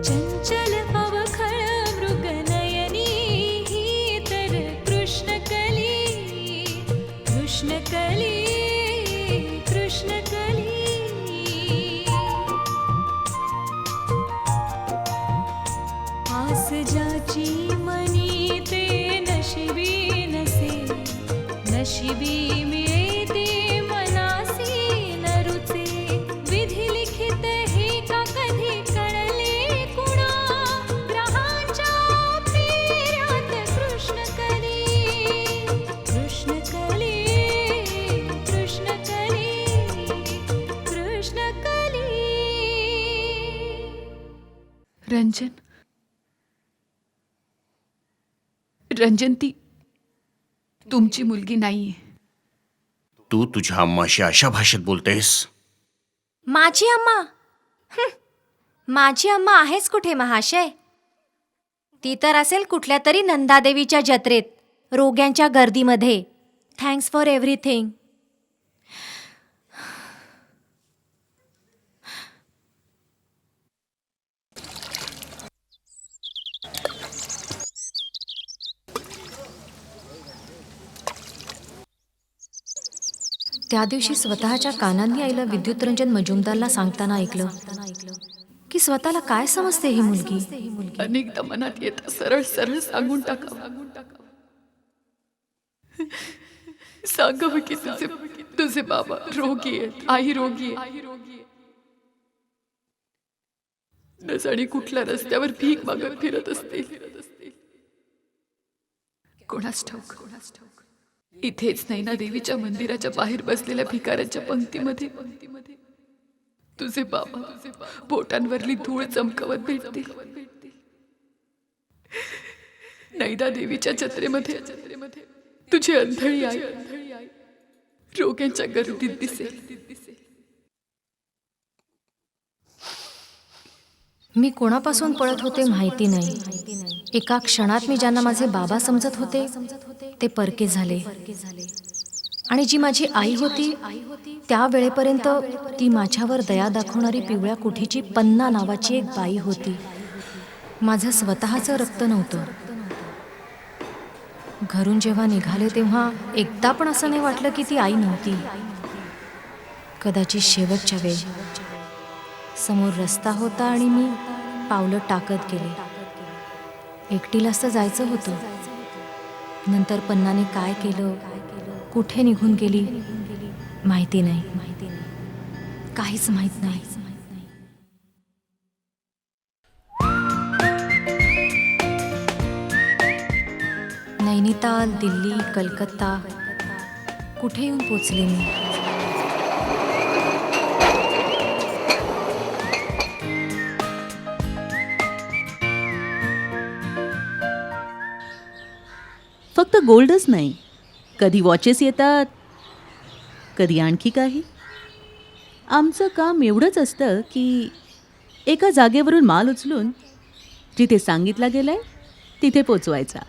चंचल अवखळ मृगनयनी ही तर कृष्णकली कृष्णकली कृष्णकली. आस ज्याची मनी ते नशिबी नसे, नशिबी मिळते मनासी न रुचे. विधी लिखित हे का कधी कळले कुणा, ग्रहांच्या फेऱ्यात कृष्णकली कृष्णकली कृष्णकली कृष्णकली. रंजन, रंजन, ती तुमची मुलगी नाहीये. तू तुझ्या अम्माशी अशा भाषेत बोलतेस? माझी अम्मा? माझी अम्मा आहेच कुठे महाशय? ती तर असेल कुठल्या तरी नंदादेवीच्या जत्रेत, रोग्यांच्या गर्दीमध्ये. Thanks for everything. त्या दिवशी स्वतःच्या कानांनी आईला विद्युतरंजन मजुमदारला सांगताना ऐकलं की स्वतःला काय समजते ही मुलगी. अनेकदा मनात येतं सरळ सरळ सांगून टाकावं. सांगावं की तुझे बाबा रोगी आहेत, आई रोगी आहे. न जाणे कुठल्या रस्त्यावर भीक मागत फिरत असते. कोणास ठाऊक इथेच नाही ना देवीच्या मंदिराच्या बाहेर बसलेल्या भिकाऱ्यांच्या पंक्तीमध्ये तुझे बाबा बोटांवरली धूळ चमकवत भेटतील. नैदा देवीच्या जत्रेमध्ये तुझी अंधळी आई रोग्यांच्या गर्दीत दिसेल. मी कोणापासून पळत होते माहिती नाही. एका क्षणात मी ज्यांना माझे बाबा समजत होते ते परके झाले. आणि जी माझी आई होती त्या वेळेपर्यंत ती माझ्यावर दया दाखवणारी पिवळ्या कुठीची पन्ना नावाची एक बाई होती. माझं स्वतःचं रक्त नव्हतं. घरून जेव्हा निघाले तेव्हा एकदा पण असं नाही वाटलं की ती आई नव्हती. कदाचित शेवटच्या वेळी समोर रस्ता होता आणि मी पावलं टाकत गेले. एकटीलाच तर जायचं होतं. नंतर पन्नाने काय केलं, कुठे निघून गेली माहिती नाही. काहीच माहित नाही. नैनिताल, दिल्ली, कलकत्ता कुठे येऊन पोचले मी. फक्त गोल्डच नाही, कधी वॉचेस येतात, कधी आणखी काही. आमचं काम एवढंच असतं की एका जागेवरून माल उचलून जिथे सांगितला गेलाय तिथे पोचवायचा.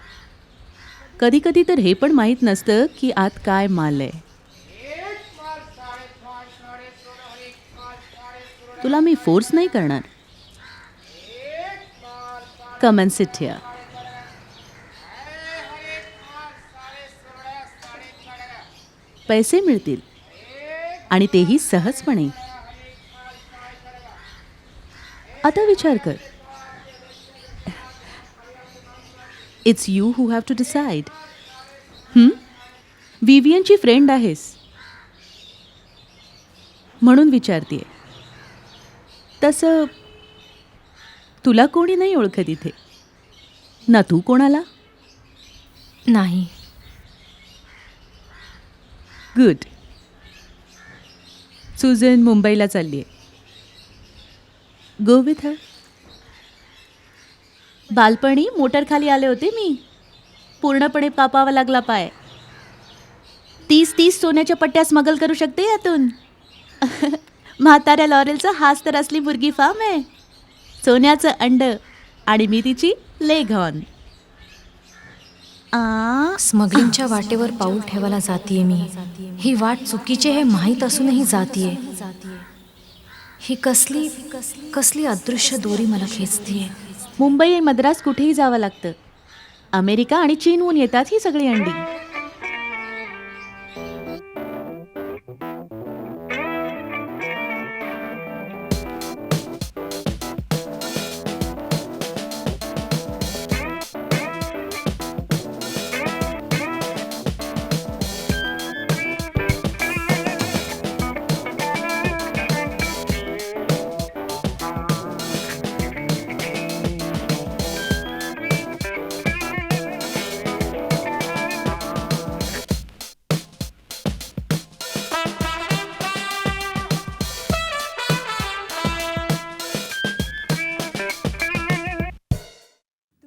कधी कधी तर हे पण माहीत नसतं की आत काय माल आहे. तुला मी फोर्स नाही करणार. Come and sit here. पैसे मिळतील आणि तेही सहजपणे. आता विचार कर. It's you who have to decide. विवियनची फ्रेंड आहेस म्हणून विचारतेय. तसं तुला कोणी नाही ओळखत इथे ना, तू कोणाला नाही. गुड. सुझन मुंबईला चालली आहे. Go with her. बालपणी मोटरखाली आले होते मी. पूर्णपणे कापावा लागला पाय. 30 सोन्याच्या पट्ट्या स्मगल करू शकते यातून. म्हाताऱ्या लॉरेलचा हाच तर असली मुर्गी फार्म आहे. सोन्याचं अंड आणि मी तिची लेग ऑन. स्मगलिंगच्या वाटेवर पाऊल ठेवायला जातीये मी. ही वाट चुकीची हे माहीत असूनही जातीये. ही कसली कसली अदृश्य दोरी मला खेचतीये. मुंबई आणि मद्रास कुठेही जावं लागतं. अमेरिका आणि चीनहून येतात ही सगळी अंडी.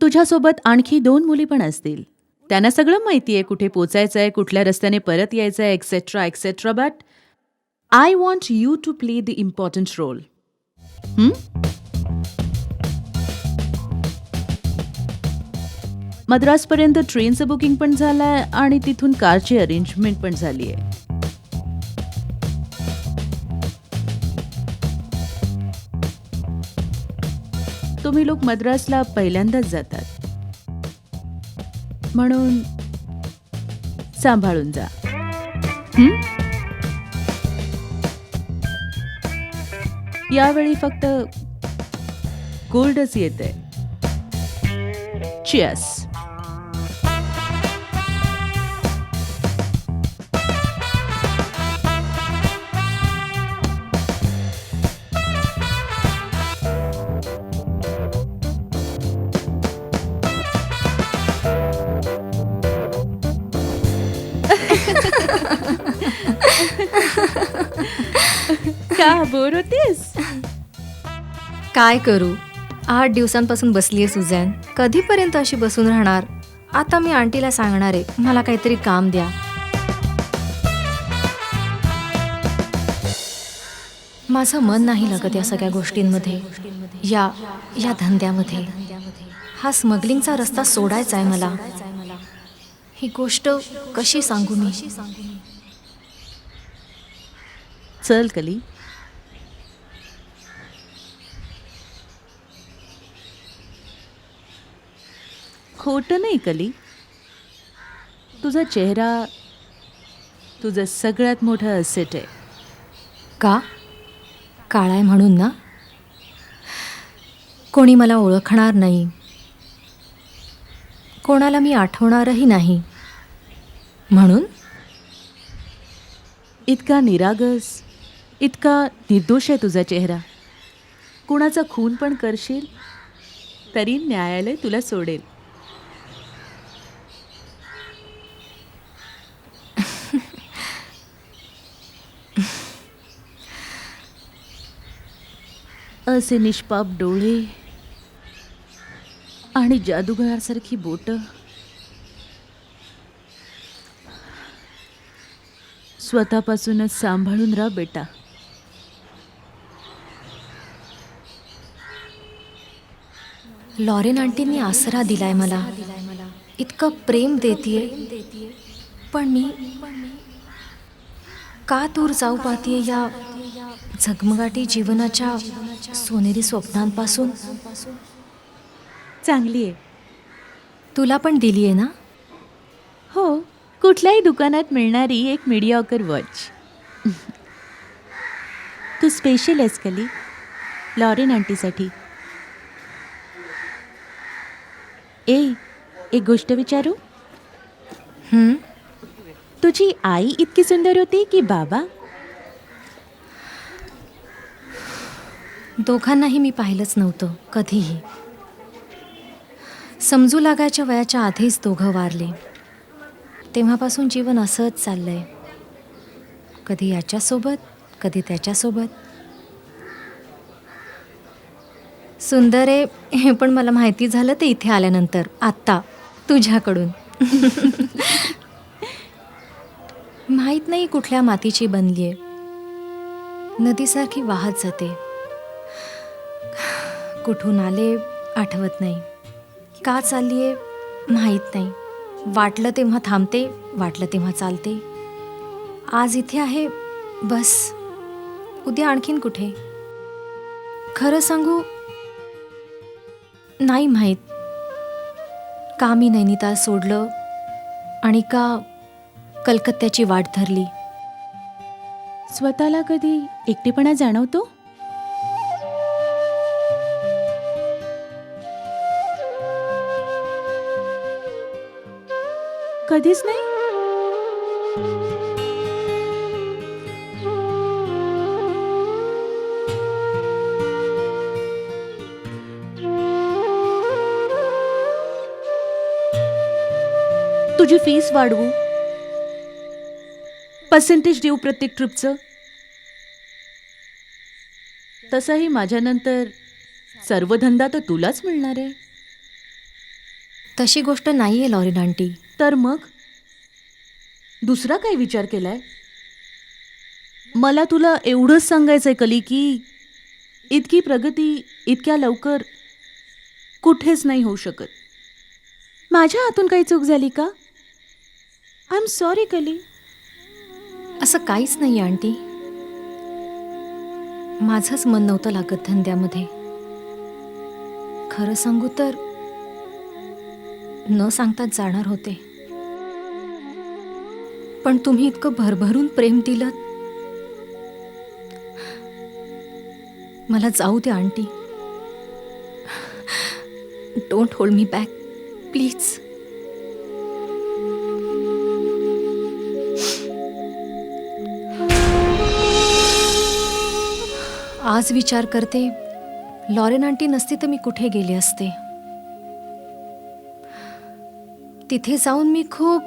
तुझ्यासोबत आणखी 2 मुली पण असतील. त्यांना सगळं माहिती आहे, कुठे पोचायचं आहे, कुठल्या रस्त्याने परत यायचं आहे, etcetera etcetera. But I want you to play the important role. मद्रासपर्यंत ट्रेनचं बुकिंग पण झालं आहे आणि तिथून कारची अरेंजमेंट पण झाली आहे. तुम्ही लोक मद्रासला पहिल्यांदाच जातात, म्हणून सांभाळून जा. यावेळी फक्त गोल्डच येते. चिअर्स. का बोर होतेस? काय करू, 8 दिवसांपासून बसलीये सुझॅन. कधीपर्यंत अशी बसून राहणार? आता मी आंटीला सांगणार आहे, मला काहीतरी काम द्या. माझं मन नाही लागत या सगळ्या गोष्टींमध्ये, या धंद्यामध्ये. हा स्मगलिंगचा रस्ता सोडायचा आहे मला. ही गोष्ट कशी सांगू मी? चल कली. खोटं नाही कली. तुझा चेहरा तुझं सगळ्यात मोठं असेट आहे. का? काळा आहे म्हणून ना? कोणी मला ओळखणार नाही, कोणाला मी आठवणारही नाही म्हणून? इतका निरागस, इतका निर्दोष आहे तुझा चेहरा. कुणाचा खून पण करशील तरी न्यायालय तुला सोडेल. असे निष्पाप डोळे आणि जादूगारासारखी बोटं. स्वतःपासूनच सांभाळून राहा बेटा. लॉरेन आंटींनी आसरा दिलाय मला, इतकं प्रेम देतीये, पण मी का दूर जाऊ पाहतीये या झगमगाटी जीवनाच्या सोनेरी स्वप्नांपासून? चांगली आहे. तुला पण दिलीये ना? हो, कुठल्याही दुकानात मिळणारी एक मीडियाकर वॉच. तू स्पेशल आहेस कली, लॉरेन आंटीसाठी. एक गोष्ट विचारू? तुझी आई इतकी सुंदर होती की बाबा? दोघांनाही मी पाहिलंच नव्हतं कधीही. समजू लागायच्या वयाच्या आधीच दोघं वारले. तेव्हापासून जीवन असंच चाललंय, कधी याच्यासोबत कधी त्याच्यासोबत. सुंदर आहे हे पण मला माहिती झालं ते इथे आल्यानंतर, आत्ता तुझ्याकडून. माहीत नाही कुठल्या मातीची बनली आहे, नदीसारखी वाहत जाते. कुठून आले आठवत नाही, का चाललीये माहीत नाही. वाटलं तेव्हा थांबते, वाटलं तेव्हा चालते. आज इथे आहे, बस. उद्या आणखीन कुठे? खरं सांगू, नाही माहीत का मी नैनिताल सोडलं आणि का कलकत्त्याची वाट धरली. स्वतःला कधी एकटेपणा जाणवतो? कधीच नाही. तुझी फीस वाढवू, पर्सेंटेज देऊ प्रत्येक ट्रिपचं. तसंही माझ्यानंतर सर्व धंदा तर तुलाच मिळणार आहे. तशी गोष्ट नाहीये लॉरेन आंटी. तर मग दुसरा काय विचार केलाय? मला तुला एवढंच सांगायचंय कली की इतकी प्रगती इतक्या लवकर कुठेच नाही होऊ शकत. माझ्या हातून काही चूक झाली का? आय एम सॉरी कली. असं काहीच नाही आंटी. माझंच मन नव्हतं लागत धंद्यामध्ये. खरं सांगू तर न सांगताच जाणार होते, पण तुम्ही इतकं भरभरून प्रेम दिलं. मला जाऊ दे aunty. Don't hold me back please. आज विचार करते, लॉरेन आंटी नसती तर मी कुठे गेले असते. तिथे जाऊन मी खूप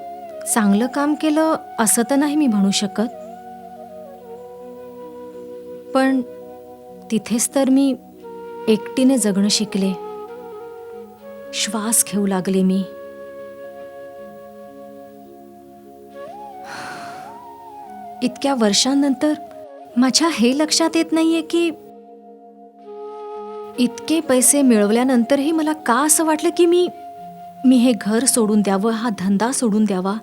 चांगलं काम केलं असं तर नाही मी म्हणू शकत, पण तिथेच तर मी एकटीने जगणं शिकले. श्वास घेऊ लागले मी. इतक्या वर्षांनंतर माझ्या हे लक्षात येत नाहीये की इतके पैसे मिळवल्यानंतरही मला का असं वाटलं की मी हे घर सोडून द्यावं, हा धंदा सोडून द्यावा.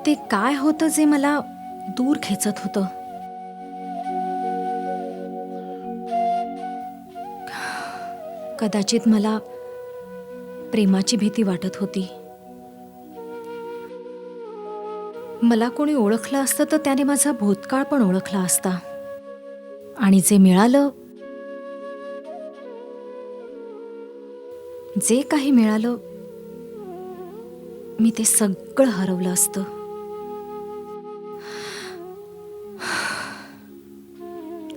ते काय होतं जे मला दूर खेचत होतं. कदाचित मला प्रेमाची भीती वाटत होती. मला कोणी ओळखलं असतं तर त्याने माझा भूतकाळ पण ओळखला असता. आणि जे मिळालं, जे काही मिळालं, मी ते सगळं हरवलं असतं.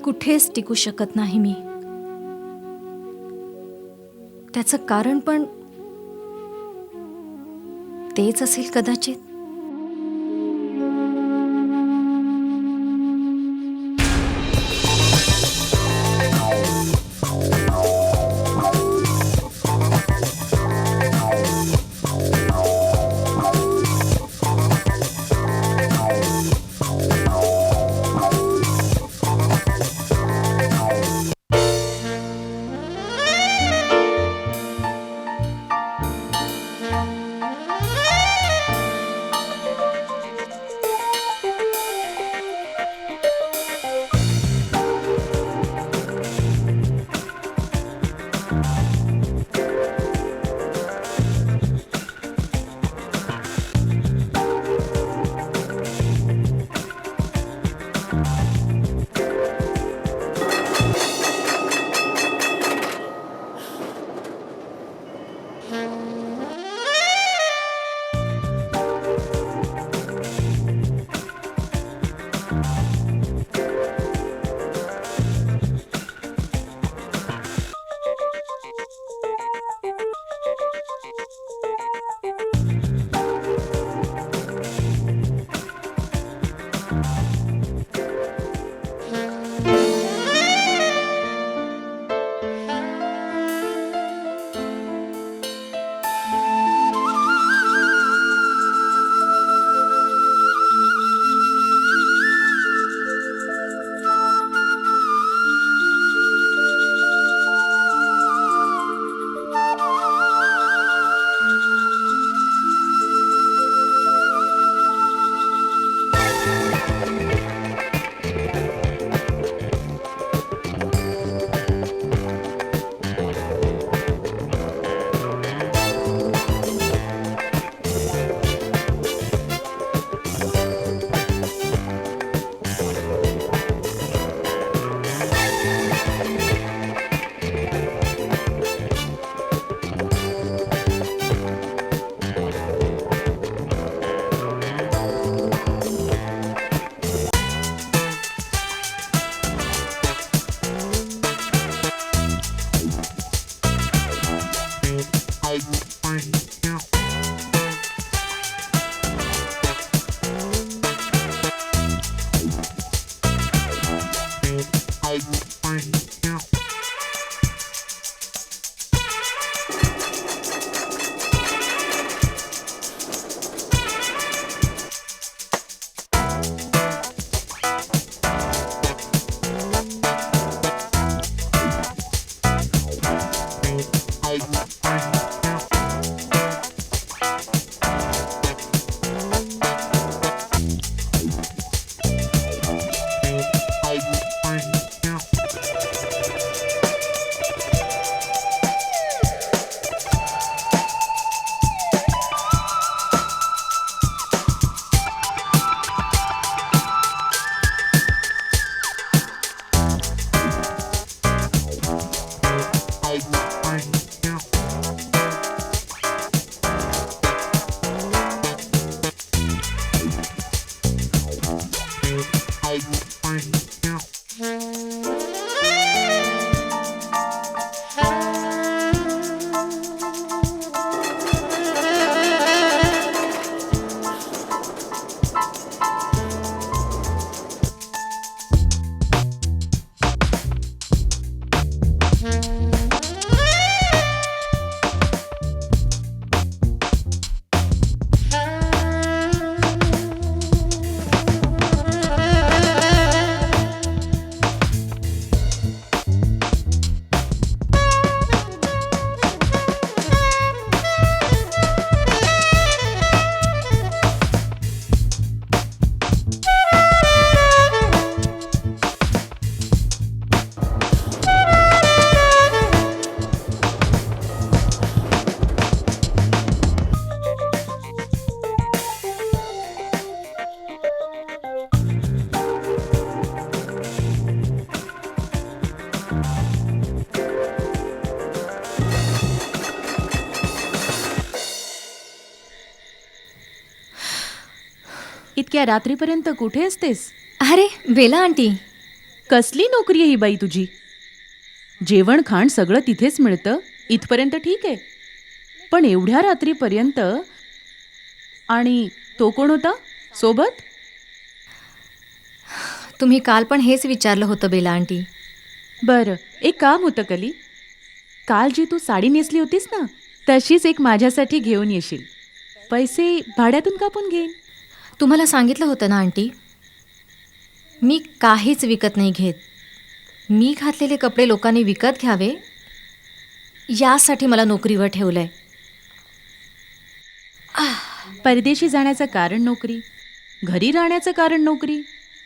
कुठेच टिकू शकत नाही मी. त्याचं कारण पण तेच असेल कदाचित. इतक्या रात्रीपर्यंत कुठे असतेस? अरे बेला आंटी, कसली नोकरी आहे ही बाई तुझी? जेवण खाण सगळं तिथेच मिळतं, इथपर्यंत ठीक आहे, पण एवढ्या रात्रीपर्यंत? आणि तो कोण होता सोबत? तुम्ही काल पण हेच विचारलं होतं बेला आंटी. बरं, एक काम होतं कली. काल जी तू साडी नेसली होतीस ना, तशीच एक माझ्यासाठी घेऊन येशील. पैसे भाड्यातून कापून घेईन. तुम्हाला सांगितलं होतं ना आंटी, मी काहीच विकत नाही घेत. मी घातलेले कपडे लोकांनी विकत घ्यावे यासाठी मला नोकरीवर ठेवलंय. परदेशी जाण्याचं कारण नोकरी, घरी राहण्याचं कारण नोकरी,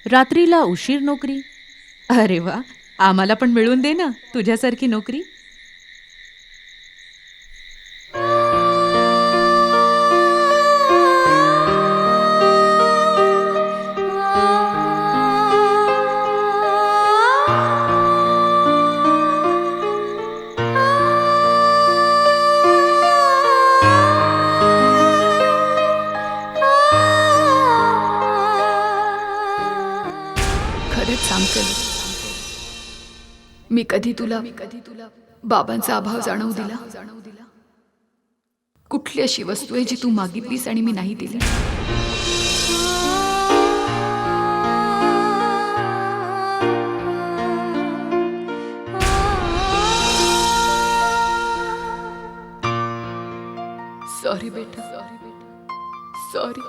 रात्रीला उशीर नोकरी. अरे वा, आम्हाला पण मिळवून दे ना तुझ्यासारखी नोकरी. खरंच सांगते, मी कधी तुला बाबांचा अभाव जाणवू दिला? कुठली अशी वस्तू आहे जी तू मागितलीस आणि मी नाही दिली? सॉरी बेटा, सॉरी.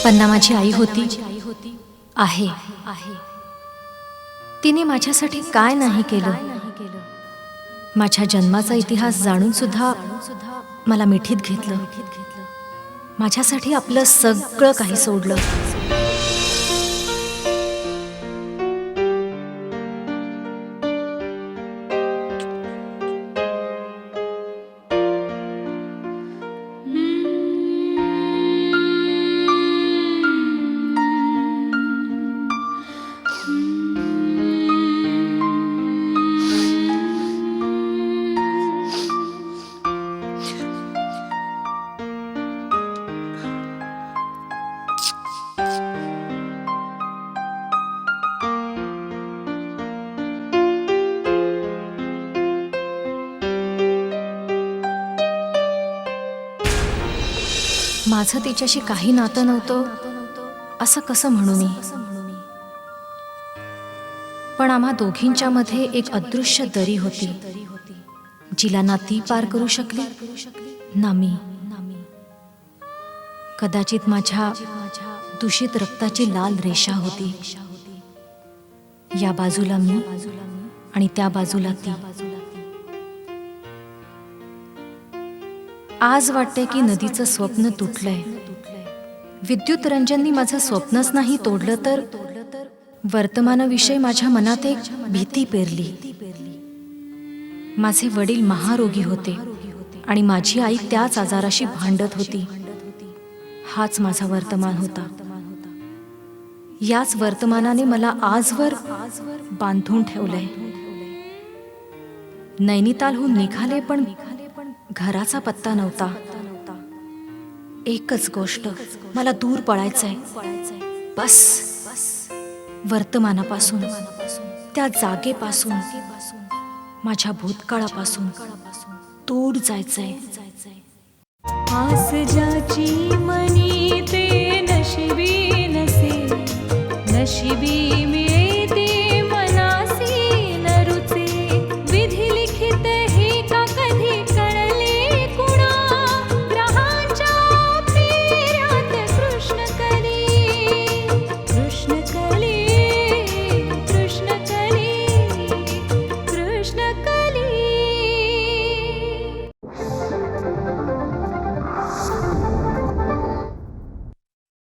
पन्ना माझी आई होती, आहे. तिने माझ्यासाठी काय नाही केलं. माझ्या जन्माचा इतिहास जाणून सुद्धा मला मिठीत घेतलं. माझ्यासाठी आपलं सगळं काही सोडलं. माझं तिच्याशी काही नातं नव्हतं असं कसं म्हणू मी? पण आम्हा दोघींच्या मध्ये एक अदृश्य दरी होती, जिला ना ती पार करू शकली ना मी. कदाचित माझ्या दूषित रक्ताची लाल रेषा होती. या बाजूला मी आणि त्या बाजूला ती. आज वाटते की नदीचं स्वप्न तुटलंय. विद्युत रंजननी माझं स्वप्नच नाही तोडलं, तर वर्तमानाविषयी माझ्या मनात एक भीती पेरली. माझे वडील महारोगी होते आणि माझी आई त्याच आजाराशी भांडत होती. हाच माझा वर्तमान होता. याच वर्तमानाने मला आजवर बांधून ठेवलंय. नैनितालहून निघाले, पण घराचा पत्ता नव्हता. एकच गोष्ट, मला दूर पळायचंय. बस, वर्तमानापासून, त्या जागेपासून, माझ्या भूतकाळापासून दूर जायचंय. आस ज्याची मनी ते नशिबी नसे, नशिबी मिळते मनासी न रुचे. विधी लिखित हे का कधी कळले कुणा, ग्रहांच्या फेऱ्यात कृष्ण कली, कृष्ण कली, कृष्ण कली, कृष्ण